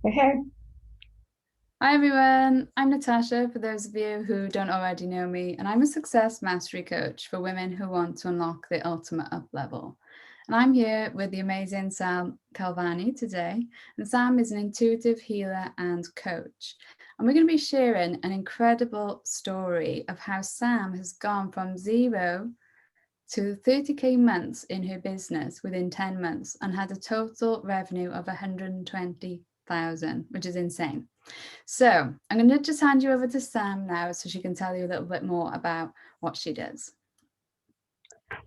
Okay. Hi everyone, I'm Natasha, for those of you who don't already know me, and I'm a success mastery coach for women who want to unlock the ultimate up level. And I'm here with the amazing Sam Calvani today. And Sam is an intuitive healer and coach. And we're going to be sharing an incredible story of how Sam has gone from zero to 30k months in her business within 10 months and had a total revenue of 120,000, which is insane. So I'm going to just hand you over to Sam now so she can tell you a little bit more about what she does.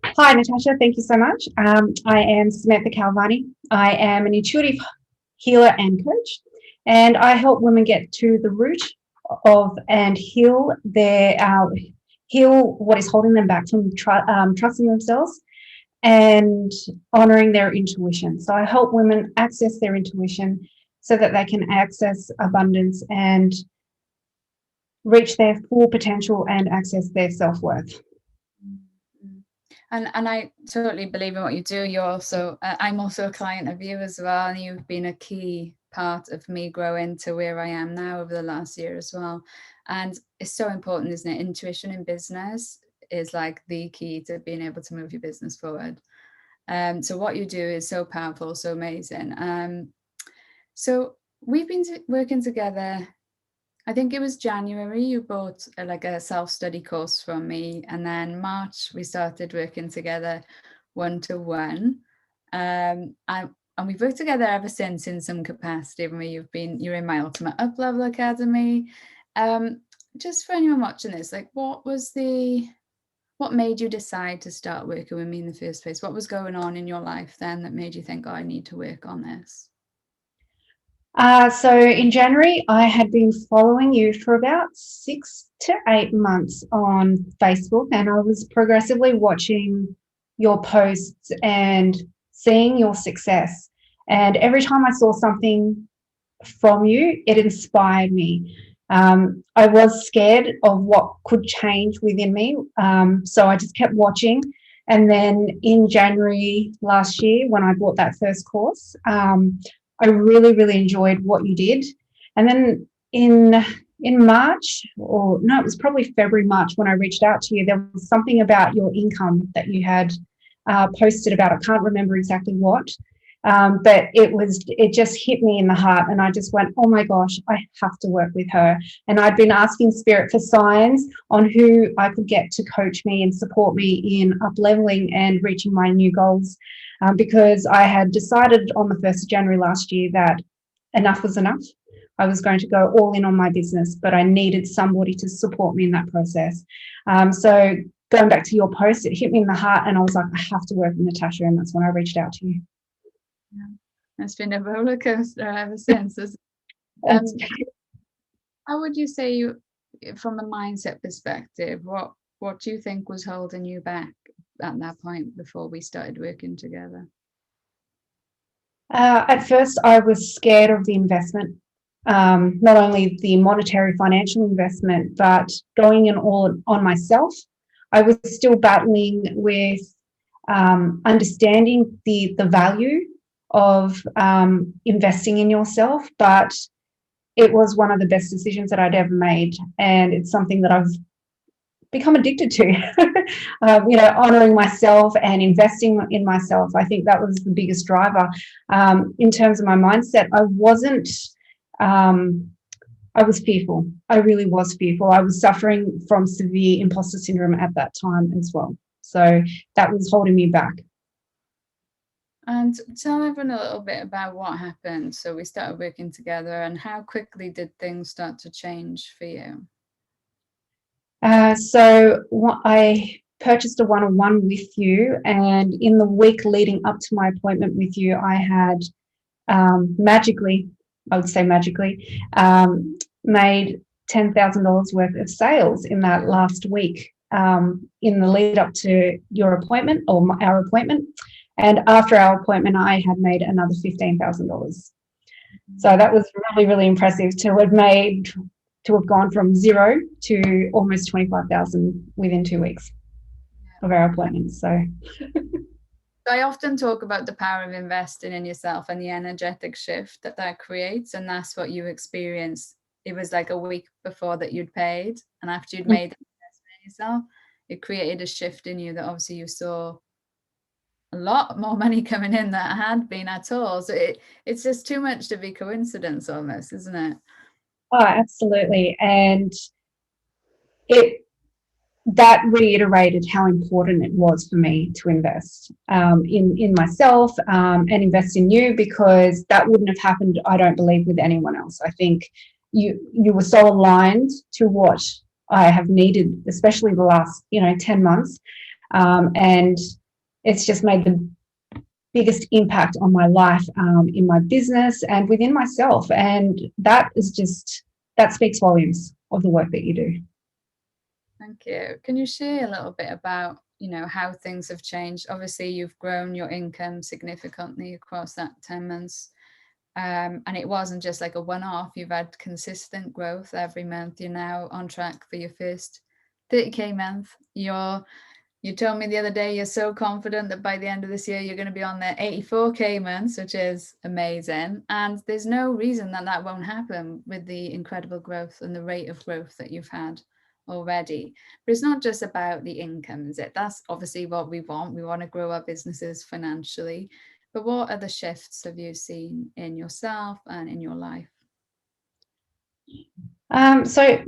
Hi, Natasha. Thank you so much. I am Samantha Calvani. I am an intuitive healer and coach, and I help women get to the root of and heal what is holding them back from trusting themselves and honoring their intuition. So I help women access their intuition so that they can access abundance and reach their full potential and access their self-worth. And I totally believe in what you do. You're also, I'm also a client of you as well, and you've been a key part of me growing to where I am now over the last year as well. And it's so important, isn't it? Intuition in business is like the key to being able to move your business forward. So what you do is so powerful, so amazing. So we've been working together. I think it was January you bought like a self-study course from me, and then March we started working together one-to-one. And we've worked together ever since in some capacity. When you're in my Ultimate Uplevel Academy. Just for anyone watching this, like what made you decide to start working with me in the first place? What was going on in your life then that made you think, oh, I need to work on this? So in January, I had been following you for about 6 to 8 months on Facebook, and I was progressively watching your posts and seeing your success. And every time I saw something from you, it inspired me. I was scared of what could change within me, so I just kept watching. And then in January last year, when I bought that first course, I really, really enjoyed what you did. And then in March, or no, it was probably February, March, when I reached out to you, there was something about your income that you had posted about. I can't remember exactly what, but it just hit me in the heart, and I just went, oh my gosh, I have to work with her. And I'd been asking Spirit for signs on who I could get to coach me and support me in up leveling and reaching my new goals, because I had decided on the 1st of January last year that enough was enough. I was going to go all in on my business, but I needed somebody to support me in that process. So going back to your post, it hit me in the heart, and I was like, I have to work with Natasha, and that's when I reached out to you. Yeah. It's been a roller coaster ever since. How would you say from a mindset perspective, what do you think was holding you back at that point before we started working together? At first, I was scared of the investment, not only the monetary financial investment, but going in all on myself. I was still battling with understanding the value of investing in yourself, but it was one of the best decisions that I'd ever made, and it's something that I've become addicted to. Honoring myself and investing in myself. I think that was the biggest driver. In terms of my mindset, I wasn't. I was fearful. I really was fearful. I was suffering from severe imposter syndrome at that time as well. So that was holding me back. And tell everyone a little bit about what happened. So we started working together, and how quickly did things start to change for you? So I purchased a one-on-one with you, and in the week leading up to my appointment with you, I had magically, I would say magically, made $10,000 worth of sales in that last week, in the lead up to your appointment or our appointment. And after our appointment, I had made another $15,000. So that was really, really impressive to have gone from zero to almost 25,000 within 2 weeks of our appointments. So I often talk about the power of investing in yourself and the energetic shift that that creates. And that's what you experienced. It was like a week before that you'd paid. And after you'd made the investment in yourself, it created a shift in you that obviously you saw a lot more money coming in that had been at all. So it's just too much to be coincidence almost, isn't it? Oh, absolutely. And it that reiterated how important it was for me to invest in myself and invest in you, because that wouldn't have happened, I don't believe, with anyone else. I think you were so aligned to what I have needed, especially the last 10 months, and it's just made the biggest impact on my life, in my business and within myself, and that speaks volumes of the work that you do. Thank you. Can you share a little bit about, how things have changed? Obviously, you've grown your income significantly across that 10 months. And it wasn't just like a one-off. You've had consistent growth every month. You're now on track for your first 30K month. You told me the other day you're so confident that by the end of this year, you're going to be on the 84K months, which is amazing. And there's no reason that that won't happen with the incredible growth and the rate of growth that you've had already. But it's not just about the income, is it? That's obviously what we want. We want to grow our businesses financially. But what other shifts have you seen in yourself and in your life? So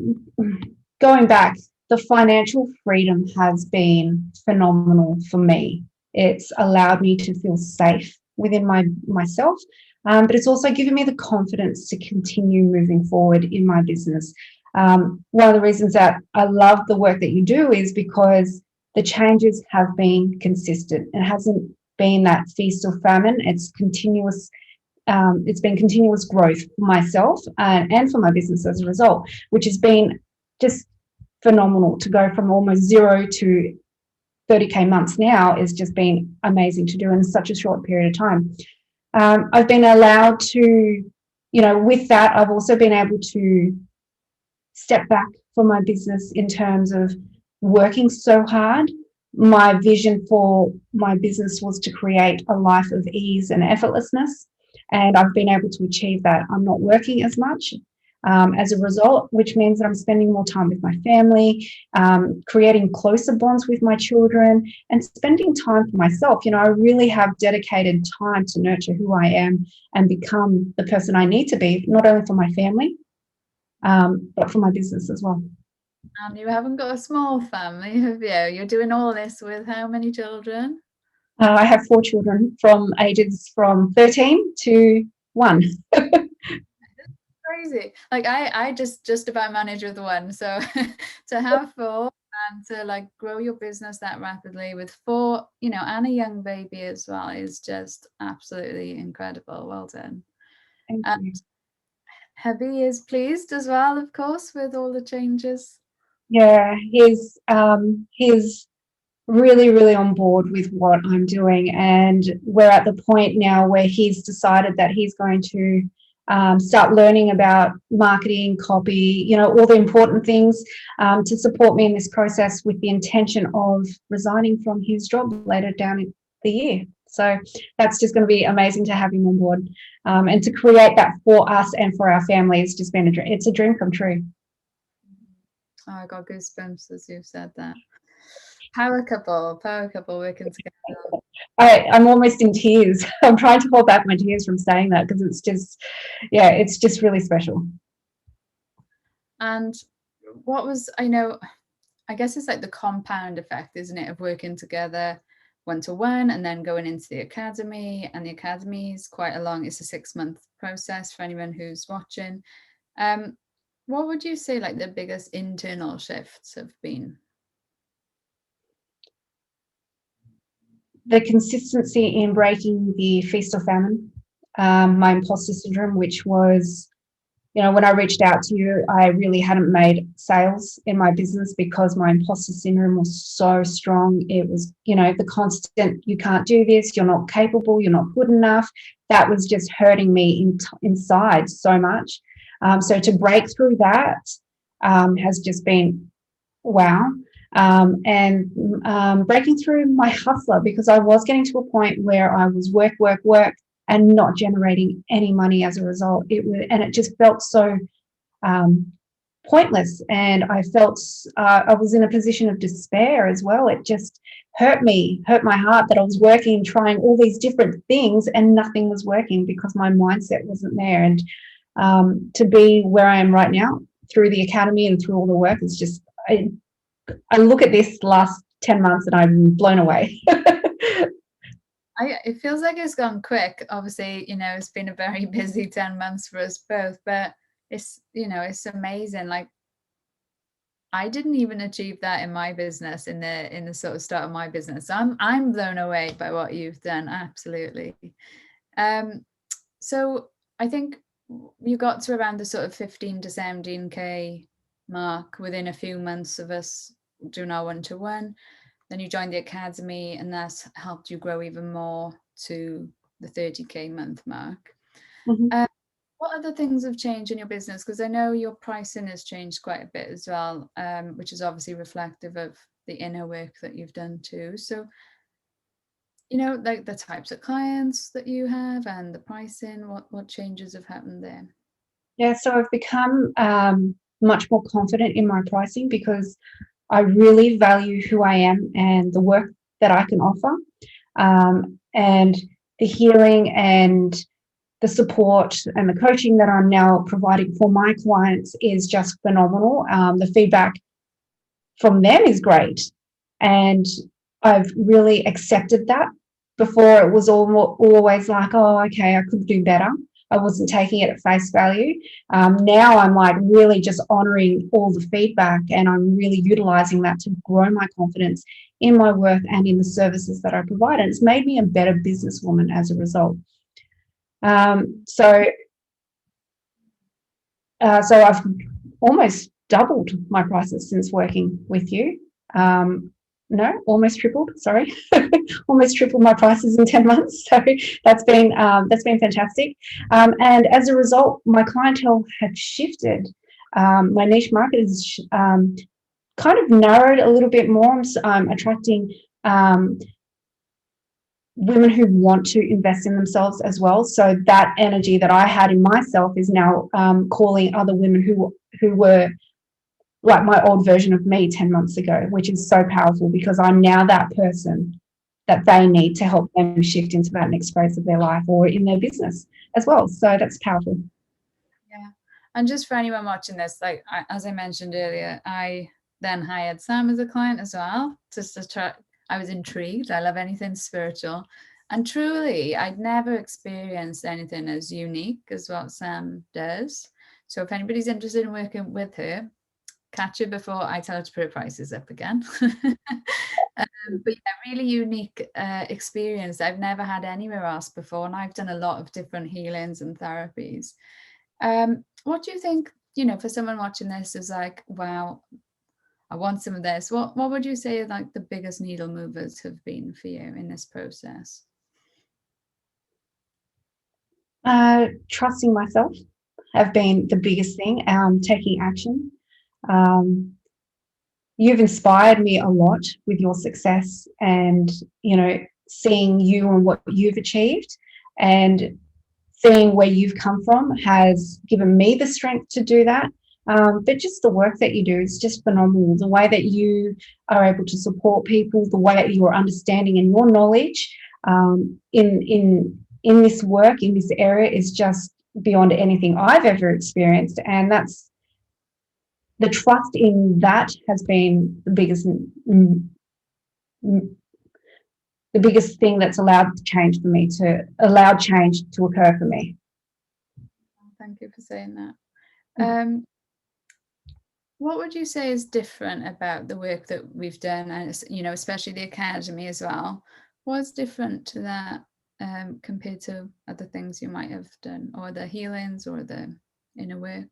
going back, the financial freedom has been phenomenal for me. It's allowed me to feel safe within myself, but it's also given me the confidence to continue moving forward in my business. One of the reasons that I love the work that you do is because the changes have been consistent. It hasn't been that feast or famine. It's continuous. It's been continuous growth for myself and for my business as a result, which has been just phenomenal. To go from almost 0 to 30K months now has just been amazing to do in such a short period of time. I've been allowed to, with that, I've also been able to step back from my business in terms of working so hard. My vision for my business was to create a life of ease and effortlessness, and I've been able to achieve that. I'm not working as much as a result, which means that I'm spending more time with my family, creating closer bonds with my children, and spending time for myself. I really have dedicated time to nurture who I am and become the person I need to be, not only for my family, but for my business as well. And you haven't got a small family, have you? You're doing all this with how many children? I have 4 children from ages from 13 to 1. Crazy. Like I just about manage with 1. So to have 4 and to like grow your business that rapidly with 4, and a young baby as well is just absolutely incredible. Well done. Thank And you. Heavy is pleased as well, of course, with all the changes. Yeah, he's really, really on board with what I'm doing, and we're at the point now where he's decided that he's going to start learning about marketing, copy, all the important things, to support me in this process, with the intention of resigning from his job later down in the year. So that's just going to be amazing to have him on board, and to create that for us and for our family. It's just been it's a dream come true. Oh, I got goosebumps as you've said that. Power couple working together. I'm almost in tears. I'm trying to hold back my tears from saying that, because it's just really special. And I guess it's like the compound effect, isn't it, of working together one-to-one and then going into the academy. And the academy is it's a 6-month process for anyone who's watching. What would you say like the biggest internal shifts have been? The consistency in breaking the feast or famine, my imposter syndrome, which was, when I reached out to you, I really hadn't made sales in my business because my imposter syndrome was so strong. It was, the constant, you can't do this, you're not capable, you're not good enough. That was just hurting me inside so much. So to break through that has just been wow. and breaking through my hustler, because I was getting to a point where I was work, and not generating any money as a result. It just felt so pointless, and I felt I was in a position of despair as well. It just hurt my heart that I was working, trying all these different things, and nothing was working because my mindset wasn't there. And to be where I am right now through the academy and through all the work, it's just I look at this last 10 months and I'm blown away. It feels like it's gone quick. Obviously, it's been a very busy 10 months for us both, but it's amazing. Like, I didn't even achieve that in my business, in the sort of start of my business. So I'm blown away by what you've done. Absolutely. So I think you got to around the sort of 15 to 17K mark within a few months of us doing our one-to-one. Then you joined the academy, and that's helped you grow even more to the 30K month mark. Mm-hmm. What other things have changed in your business? Because I know your pricing has changed quite a bit as well, which is obviously reflective of the inner work that you've done too. So, like the types of clients that you have and the pricing, what changes have happened there? Yeah, so I've become much more confident in my pricing because I really value who I am and the work that I can offer, and the healing and the support and the coaching that I'm now providing for my clients is just phenomenal. The feedback from them is great, and I've really accepted that. Before, it was always like, oh, okay, I could do better. I wasn't taking it at face value. Now I'm like really just honoring all the feedback, and I'm really utilizing that to grow my confidence in my work and in the services that I provide. And it's made me a better businesswoman as a result. So I've almost doubled my prices since working with you. No, almost tripled. Sorry, almost tripled my prices in 10 months. So that's been fantastic. And as a result, my clientele had shifted. My niche market is kind of narrowed a little bit more. I'm attracting women who want to invest in themselves as well. So that energy that I had in myself is now calling other women who were like my old version of me 10 months ago, which is so powerful because I'm now that person that they need to help them shift into that next phase of their life or in their business as well. So that's powerful. Yeah. And just for anyone watching this, like as I mentioned earlier, I then hired Sam as a client as well, just to try. I was intrigued. I love anything spiritual. And truly, I'd never experienced anything as unique as what Sam does. So if anybody's interested in working with her, catch her before I tell her to put her prices up again. But yeah, really unique experience. I've never had anywhere else before, and I've done a lot of different healings and therapies. What do you think, for someone watching this is like, wow, I want some of this. What would you say like the biggest needle movers have been for you in this process? Trusting myself have been the biggest thing. Taking action. You've inspired me a lot with your success, and seeing you and what you've achieved, and seeing where you've come from has given me the strength to do that. But just the work that you do is just phenomenal. The way that you are able to support people, the way that your understanding and your knowledge in this work, in this area, is just beyond anything I've ever experienced. And that's the trust in that has been the biggest thing that's allowed change to occur for me. Thank you for saying that. What would you say is different about the work that we've done, and especially the academy as well? What's different to that compared to other things you might have done, or the healings or the inner work?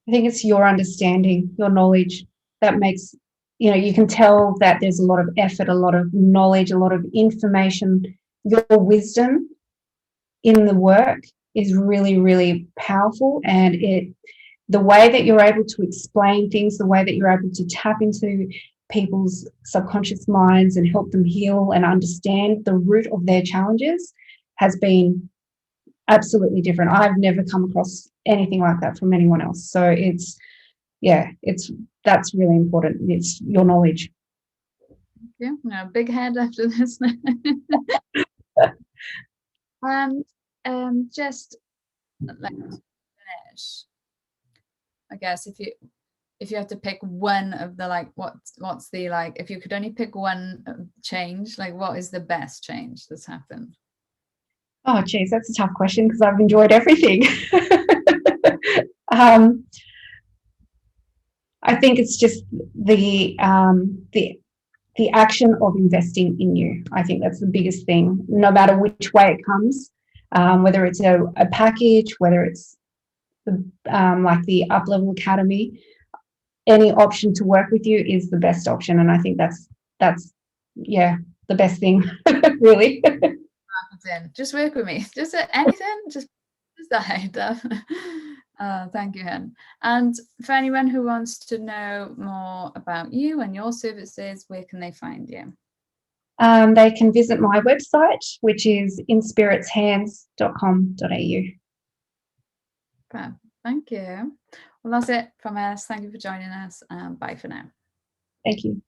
I think it's your understanding, your knowledge that makes, you can tell that there's a lot of effort, a lot of knowledge, a lot of information. Your wisdom in the work is really, really powerful, and the way that you're able to explain things, the way that you're able to tap into people's subconscious minds and help them heal and understand the root of their challenges has been absolutely different. I've never come across anything like that from anyone else. So that's really important. It's your knowledge. Yeah, no, big head after this. And just like to finish, I guess if you have to pick one of the like what's the like, if you could only pick one change, like what is the best change that's happened? Oh, geez, that's a tough question because I've enjoyed everything. I think it's just the action of investing in you. I think that's the biggest thing, no matter which way it comes, whether it's a package, whether it's like the Uplevel Academy, any option to work with you is the best option. And I think that's the best thing, really. Just work with me. Just anything, just that. Thank you, Hen. And for anyone who wants to know more about you and your services, where can they find you? They can visit my website, which is inspiritshands.com.au. Okay, thank you. Well, that's it from us. Thank you for joining us. Bye for now. Thank you.